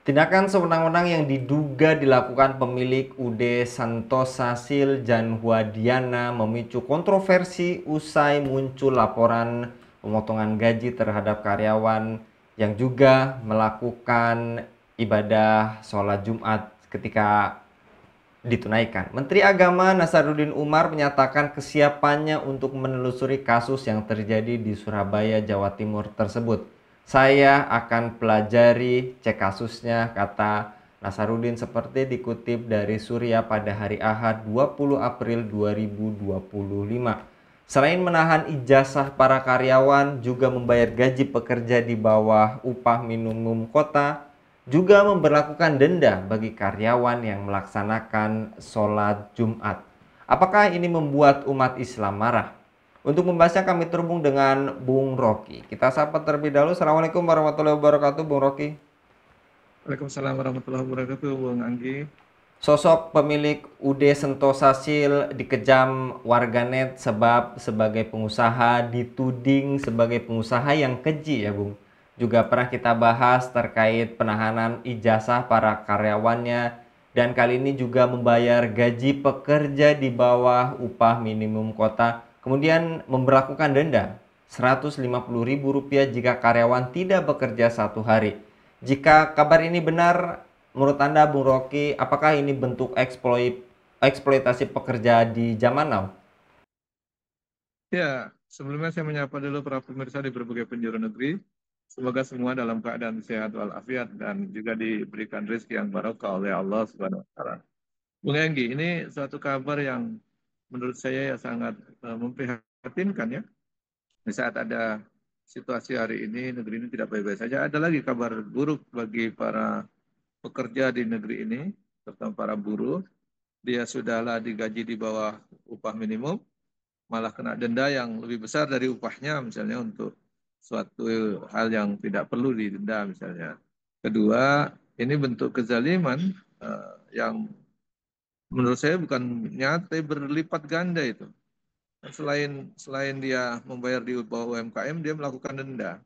Tindakan sewenang-wenang yang diduga dilakukan pemilik UD Santosa Sil Janhuadiana memicu kontroversi usai muncul laporan pemotongan gaji terhadap karyawan yang juga melakukan ibadah sholat Jumat ketika ditunaikan. Menteri Agama Nasaruddin Umar menyatakan kesiapannya untuk menelusuri kasus yang terjadi di Surabaya, Jawa Timur tersebut. Saya akan pelajari, cek kasusnya, kata Nasaruddin seperti dikutip dari Surya pada hari Ahad 20 April 2025. Selain menahan ijazah para karyawan, juga membayar gaji pekerja di bawah upah minimum kota, juga memberlakukan denda bagi karyawan yang melaksanakan sholat Jumat. Apakah ini membuat umat Islam marah? Untuk membahasnya kami terhubung dengan Bung Rocky. Kita sapa terlebih dahulu. Assalamualaikum warahmatullahi wabarakatuh, Bung Rocky. Waalaikumsalam warahmatullahi wabarakatuh, Bung Anggi. Sosok pemilik UD Sentosa Sil dikejam warganet sebab sebagai pengusaha dituding sebagai pengusaha yang keji ya Bung. Juga pernah kita bahas terkait penahanan ijazah para karyawannya dan kali ini juga membayar gaji pekerja di bawah upah minimum kota. Kemudian memberlakukan denda Rp150.000 jika karyawan tidak bekerja 1 hari. Jika kabar ini benar, menurut Anda, Bung Rocky, apakah ini bentuk eksploitasi pekerja di zaman now? Ya, sebelumnya saya menyapa dulu para pemirsa di berbagai penjuru negeri. Semoga semua dalam keadaan sehat walafiat dan juga diberikan rezeki yang barokah oleh Allah Subhanahu wa taala. Bung Anggi, ini suatu kabar yang menurut saya ya sangat memprihatinkan ya. Di saat ada situasi hari ini, negeri ini tidak baik-baik saja. Ada lagi kabar buruk bagi para pekerja di negeri ini, terutama para buruh. Dia sudahlah digaji di bawah upah minimum, malah kena denda yang lebih besar dari upahnya misalnya untuk suatu hal yang tidak perlu didenda misalnya. Kedua, ini bentuk kezaliman yang menurut saya bukan nyata, berlipat ganda itu. Selain selain dia membayar di bawah UMKM, dia melakukan denda.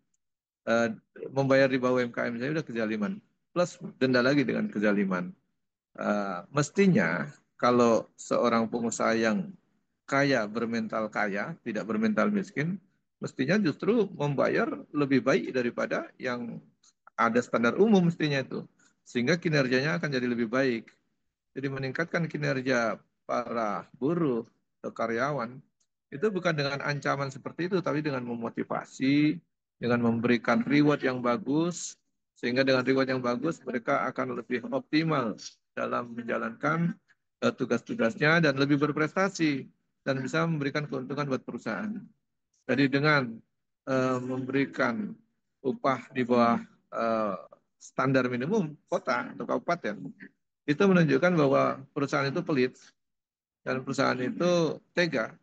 Eh, Membayar di bawah UMKM saya sudah kezaliman. Plus denda lagi dengan kezaliman. Mestinya kalau seorang pengusaha yang kaya bermental kaya, tidak bermental miskin, mestinya justru membayar lebih baik daripada yang ada standar umum mestinya itu. Sehingga kinerjanya akan jadi lebih baik. Jadi meningkatkan kinerja para buruh atau karyawan itu bukan dengan ancaman seperti itu, tapi dengan memotivasi, dengan memberikan reward yang bagus, sehingga dengan reward yang bagus mereka akan lebih optimal dalam menjalankan tugas-tugasnya dan lebih berprestasi dan bisa memberikan keuntungan buat perusahaan. Jadi dengan memberikan upah di bawah eh, standar minimum kota atau kabupaten, itu menunjukkan bahwa perusahaan itu pelit dan perusahaan itu tega.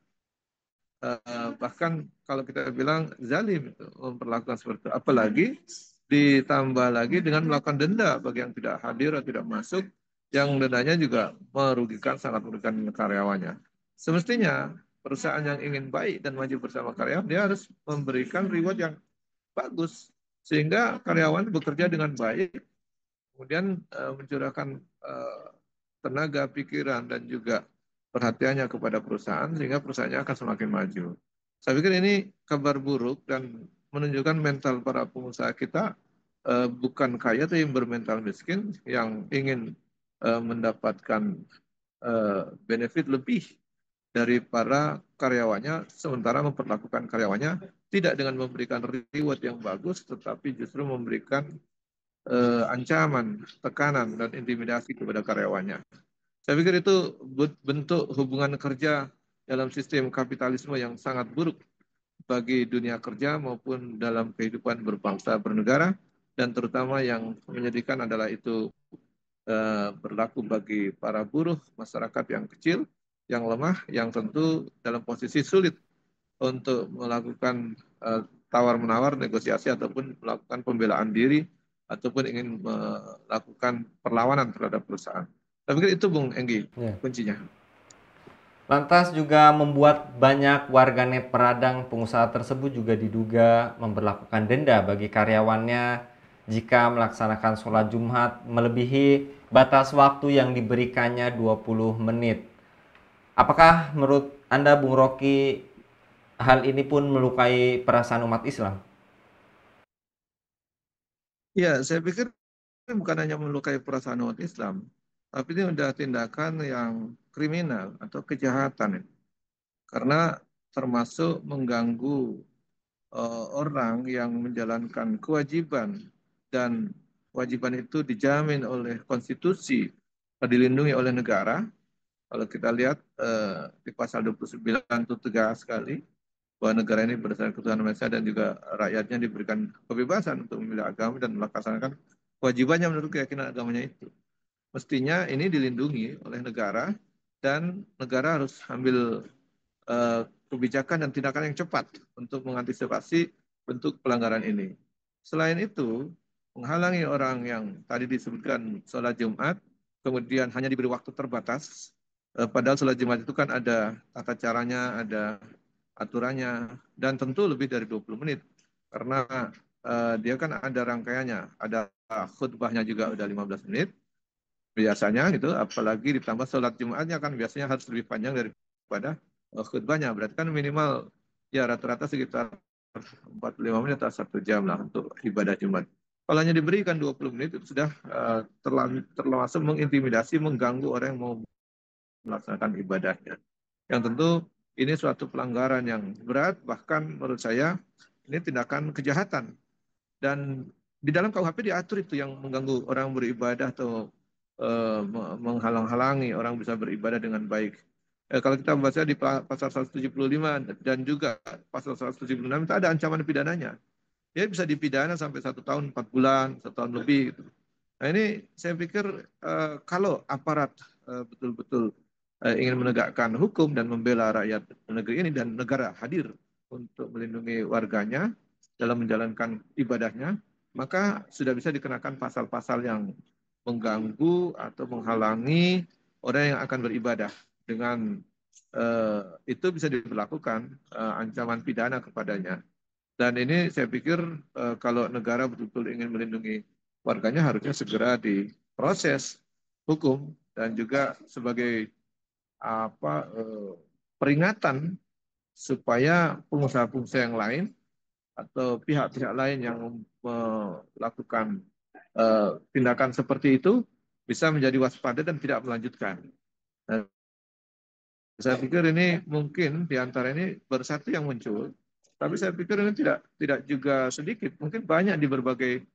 Bahkan kalau kita bilang zalim itu memperlakukan seperti itu. Apalagi ditambah lagi dengan melakukan denda bagi yang tidak hadir atau tidak masuk, yang dendanya juga merugikan, sangat merugikan karyawannya. Semestinya perusahaan yang ingin baik dan maju bersama karyawan, dia harus memberikan reward yang bagus sehingga karyawan bekerja dengan baik, kemudian mencurahkan tenaga, pikiran, dan juga perhatiannya kepada perusahaan, sehingga perusahaannya akan semakin maju. Saya pikir ini kabar buruk dan menunjukkan mental para pengusaha kita bukan kaya, tapi bermental miskin yang ingin mendapatkan benefit lebih dari para karyawannya, sementara memperlakukan karyawannya tidak dengan memberikan reward yang bagus, tetapi justru memberikan ancaman, tekanan, dan intimidasi kepada karyawannya. Saya pikir itu bentuk hubungan kerja dalam sistem kapitalisme yang sangat buruk bagi dunia kerja maupun dalam kehidupan berbangsa bernegara, dan terutama yang menyedihkan adalah itu berlaku bagi para buruh masyarakat yang kecil, yang lemah, yang tentu dalam posisi sulit untuk melakukan tawar-menawar, negosiasi, ataupun melakukan pembelaan diri, ataupun ingin melakukan perlawanan terhadap perusahaan. Saya pikir itu, Bung Enggi, Ya. kuncinya. Lantas juga membuat banyak warganet peradang pengusaha tersebut juga diduga memberlakukan denda bagi karyawannya jika melaksanakan sholat Jumat melebihi batas waktu yang diberikannya 20 menit. Apakah menurut Anda, Bung Rocky, hal ini pun melukai perasaan umat Islam? Ya, saya pikir ini bukan hanya melukai perasaan umat Islam, tapi ini sudah tindakan yang kriminal atau kejahatan ya. Karena termasuk mengganggu orang yang menjalankan kewajiban dan kewajiban itu dijamin oleh konstitusi, dilindungi oleh negara. Kalau kita lihat di pasal 29 itu tegas sekali bahwa negara ini berdasarkan ketuhanan Maha Esa dan juga rakyatnya diberikan kebebasan untuk memilih agama dan melaksanakan kewajibannya menurut keyakinan agamanya itu. Mestinya ini dilindungi oleh negara dan negara harus ambil kebijakan dan tindakan yang cepat untuk mengantisipasi bentuk pelanggaran ini. Selain itu, menghalangi orang yang tadi disebutkan sholat Jumat, kemudian hanya diberi waktu terbatas, padahal sholat Jumat itu kan ada tata caranya, ada aturannya, dan tentu lebih dari 20 menit. Karena dia kan ada rangkaiannya, ada khutbahnya juga udah 15 menit, biasanya gitu, apalagi ditambah sholat Jumatnya kan biasanya harus lebih panjang daripada khutbahnya. Berarti kan minimal ya rata-rata sekitar 45 menit atau 1 jam lah untuk ibadah Jumat. Kalau hanya diberikan 20 menit itu sudah termasuk mengintimidasi, mengganggu orang yang mau melaksanakan ibadahnya. Yang tentu ini suatu pelanggaran yang berat, bahkan menurut saya ini tindakan kejahatan. Dan di dalam KUHP diatur itu yang mengganggu orang beribadah atau menghalang-halangi orang bisa beribadah dengan baik. Kalau kita baca di pasal 175 dan juga pasal 176 itu ada ancaman pidananya. Dia bisa dipidana sampai 1 tahun 4 bulan, 1 tahun lebih. Gitu. Nah ini saya pikir kalau aparat betul-betul ingin menegakkan hukum dan membela rakyat negeri ini dan negara hadir untuk melindungi warganya dalam menjalankan ibadahnya, maka sudah bisa dikenakan pasal-pasal yang mengganggu atau menghalangi orang yang akan beribadah. Dengan itu bisa diberlakukan ancaman pidana kepadanya. Dan ini saya pikir kalau negara betul-betul ingin melindungi warganya harusnya segera diproses hukum dan juga sebagai apa peringatan supaya pengusaha-pengusaha yang lain atau pihak-pihak lain yang melakukan tindakan seperti itu bisa menjadi waspada dan tidak melanjutkan. Nah, saya pikir ini mungkin di antara ini baru satu yang muncul, tapi saya pikir ini tidak juga sedikit, mungkin banyak di berbagai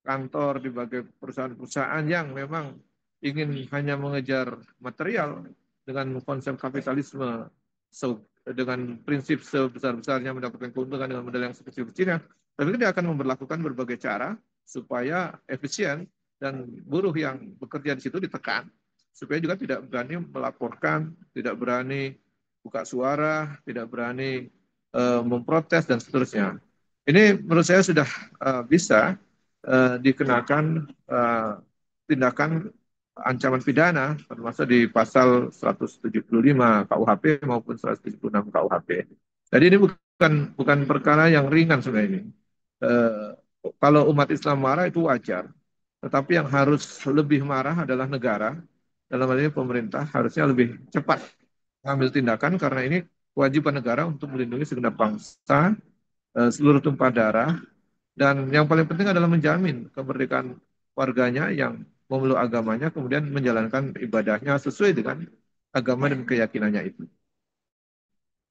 kantor, di berbagai perusahaan-perusahaan yang memang ingin hanya mengejar material dengan konsep kapitalisme, dengan prinsip sebesar-besarnya mendapatkan keuntungan dengan modal yang sekecil-kecilnya, tapi dia akan memperlakukan berbagai cara supaya efisien dan buruh yang bekerja di situ ditekan, supaya juga tidak berani melaporkan, tidak berani buka suara, tidak berani memprotes dan seterusnya. Ini menurut saya sudah bisa dikenakan tindakan ancaman pidana termasuk di pasal 175 KUHP maupun 176 KUHP. Jadi ini bukan perkara yang ringan sebenarnya ini. Eh, Kalau umat Islam marah itu wajar, tetapi yang harus lebih marah adalah negara. Dalam hal ini pemerintah harusnya lebih cepat mengambil tindakan karena ini kewajiban negara untuk melindungi segenap bangsa, seluruh tumpah darah, dan yang paling penting adalah menjamin kemerdekaan warganya yang memeluk agamanya, kemudian menjalankan ibadahnya sesuai dengan agama dan keyakinannya itu.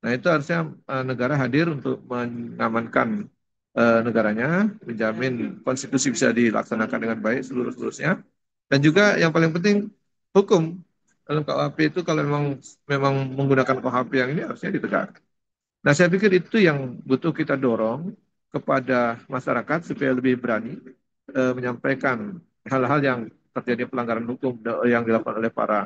Nah, itu harusnya negara hadir untuk mengamankan negaranya, menjamin konstitusi bisa dilaksanakan dengan baik seluruh-seluruhnya, dan juga yang paling penting hukum dalam KUHP itu kalau memang menggunakan KUHP yang ini harusnya ditegakkan. Nah, saya pikir itu yang butuh kita dorong kepada masyarakat supaya lebih berani menyampaikan hal-hal yang terjadi pelanggaran hukum yang dilakukan oleh para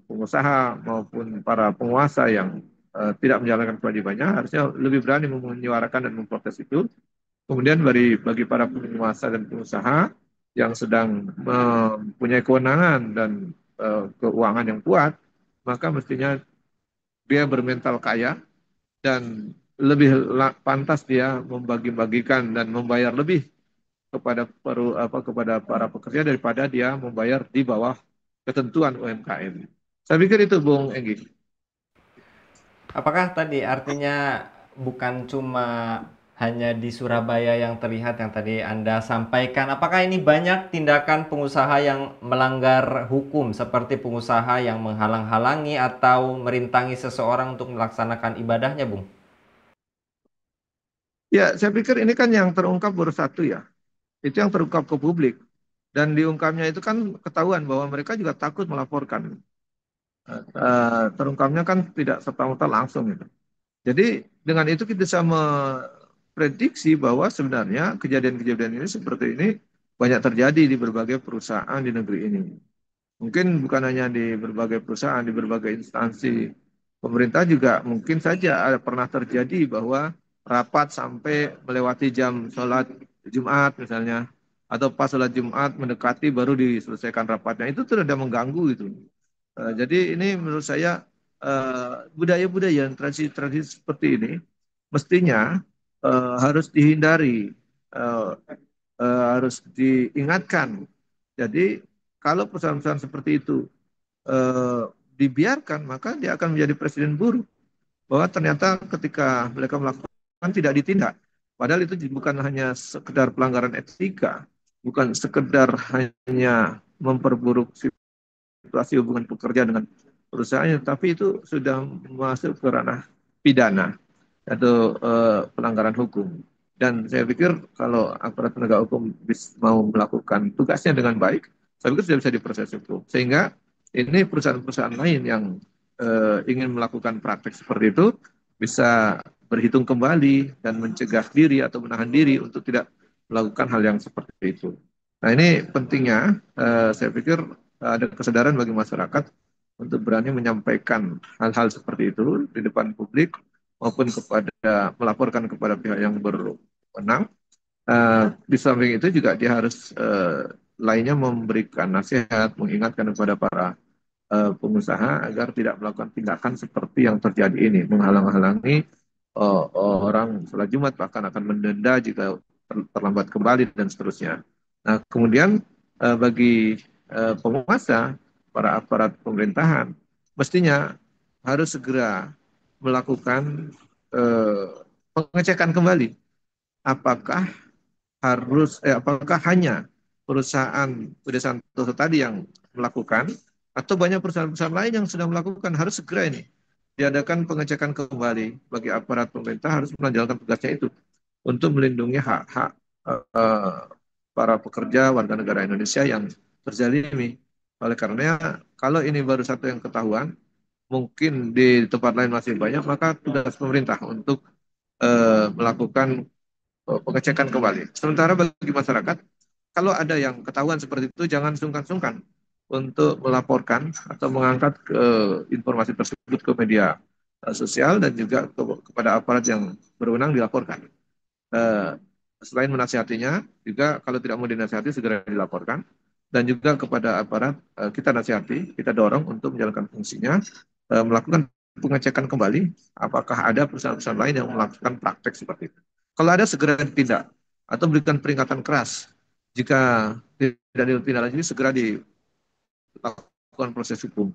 pengusaha maupun para penguasa yang tidak menjalankan kewajibannya, harusnya lebih berani menyuarakan dan memprotes itu. Kemudian bagi para penguasa dan pengusaha yang sedang mempunyai kewenangan dan keuangan yang kuat, maka mestinya dia bermental kaya dan lebih pantas dia membagi-bagikan dan membayar lebih kepada para pekerja daripada dia membayar di bawah ketentuan UMKM. Saya pikir itu, Bung Enggi. Apakah tadi artinya bukan cuma hanya di Surabaya yang terlihat yang tadi Anda sampaikan? Apakah ini banyak tindakan pengusaha yang melanggar hukum seperti pengusaha yang menghalang-halangi atau merintangi seseorang untuk melaksanakan ibadahnya, Bung? Ya, saya pikir ini kan yang terungkap baru satu ya. Itu yang terungkap ke publik. Dan diungkapnya itu kan ketahuan bahwa mereka juga takut melaporkan. Terungkapnya kan tidak serta-merta langsung gitu. Jadi dengan itu kita bisa memprediksi bahwa sebenarnya kejadian-kejadian ini seperti ini banyak terjadi di berbagai perusahaan di negeri ini. Mungkin bukan hanya di berbagai perusahaan, di berbagai instansi pemerintah juga mungkin saja ada pernah terjadi bahwa rapat sampai melewati jam sholat Jumat misalnya, atau pas sholat Jumat mendekati baru diselesaikan rapatnya. Itu sudah mengganggu itu. Jadi ini menurut saya budaya-budaya tradisi-tradisi seperti ini mestinya harus dihindari, eh, harus diingatkan. Jadi kalau perusahaan-perusahaan seperti itu eh, dibiarkan, maka dia akan menjadi presiden buruk. Bahwa ternyata ketika mereka melakukan tidak ditindak. Padahal itu bukan hanya sekedar pelanggaran etika, bukan sekedar hanya memperburuk situasi hubungan pekerja dengan perusahaannya, tapi itu sudah masuk ke ranah pidana atau pelanggaran hukum. Dan saya pikir kalau aparat penegak hukum mau melakukan tugasnya dengan baik, saya pikir sudah bisa diproses hukum. Sehingga ini perusahaan-perusahaan lain yang ingin melakukan praktek seperti itu bisa berhitung kembali dan mencegah diri atau menahan diri untuk tidak melakukan hal yang seperti itu. Nah ini pentingnya, saya pikir ada kesadaran bagi masyarakat untuk berani menyampaikan hal-hal seperti itu di depan publik maupun melaporkan kepada pihak yang berwenang. Di samping itu juga dia harus lainnya memberikan nasihat, mengingatkan kepada para pengusaha agar tidak melakukan tindakan seperti yang terjadi ini, menghalang-halangi orang sholat Jumat, bahkan akan mendenda jika terlambat kembali dan seterusnya. Nah, kemudian bagi penguasa, para aparat pemerintahan, mestinya harus segera melakukan eh, pengecekan kembali apakah apakah hanya perusahaan Budi Santoso tadi yang melakukan atau banyak perusahaan-perusahaan lain yang sudah melakukan. Harus segera ini diadakan pengecekan kembali bagi aparat pemerintah harus menjalankan tugasnya itu untuk melindungi hak-hak eh, para pekerja warga negara Indonesia yang terzalimi. Oleh karenanya, kalau ini baru satu yang ketahuan, mungkin di tempat lain masih banyak, maka tugas pemerintah untuk melakukan pengecekan kembali. Sementara bagi masyarakat, kalau ada yang ketahuan seperti itu, jangan sungkan-sungkan untuk melaporkan atau mengangkat informasi tersebut ke media sosial dan juga kepada aparat yang berwenang dilaporkan. Eh, Selain menasihatinya, juga kalau tidak mau dinasihati segera dilaporkan dan juga kepada aparat kita nasihati, kita dorong untuk menjalankan fungsinya, melakukan pengecekan kembali apakah ada perusahaan-perusahaan lain yang melakukan praktek seperti itu. Kalau ada segera ditindak atau berikan peringatan keras. Jika tidak ditindaklanjuti segera dilakukan proses hukum.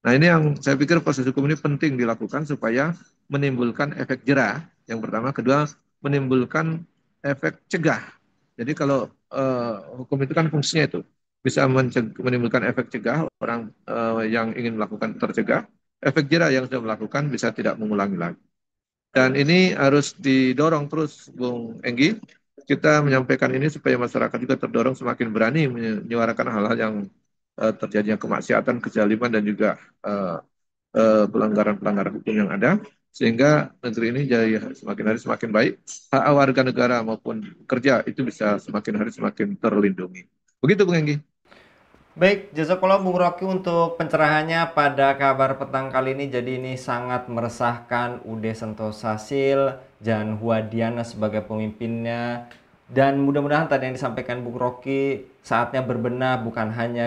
Nah, ini yang saya pikir proses hukum ini penting dilakukan supaya menimbulkan efek jera. Yang pertama, kedua menimbulkan efek cegah. Jadi kalau hukum itu kan fungsinya itu bisa menimbulkan efek cegah orang yang ingin melakukan tercegah, efek jera yang sudah melakukan bisa tidak mengulangi lagi. Dan ini harus didorong terus, Bung Enggi. Kita menyampaikan ini supaya masyarakat juga terdorong semakin berani menyuarakan hal-hal yang terjadinya kemaksiatan, kezaliman, dan juga pelanggaran-pelanggaran hukum yang ada. Sehingga negeri ini jadi semakin hari semakin baik. Hak warga negara maupun kerja itu bisa semakin hari semakin terlindungi. Begitu, Bung Enggi. Baik, jazakallah Bung Rocky untuk pencerahannya pada kabar petang kali ini. Jadi ini sangat meresahkan UD Sentosa Sil, Jan Huadiana sebagai pemimpinnya. Dan mudah-mudahan tadi yang disampaikan Bung Rocky saatnya berbenah,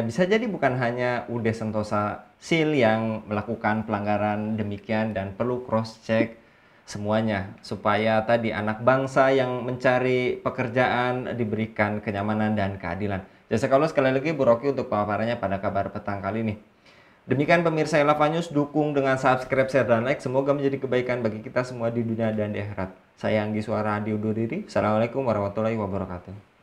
bisa jadi bukan hanya UD Sentosa Sil yang melakukan pelanggaran demikian dan perlu cross check semuanya, supaya tadi anak bangsa yang mencari pekerjaan diberikan kenyamanan dan keadilan. Jazakallah sekali lagi Bu Rocky untuk pemaparannya pada kabar petang kali ini. Demikian pemirsa Elava News, dukung dengan subscribe, share, dan like. Semoga menjadi kebaikan bagi kita semua di dunia dan di akhirat. Saya Anggi Suara Adi undur diri. Assalamualaikum warahmatullahi wabarakatuh.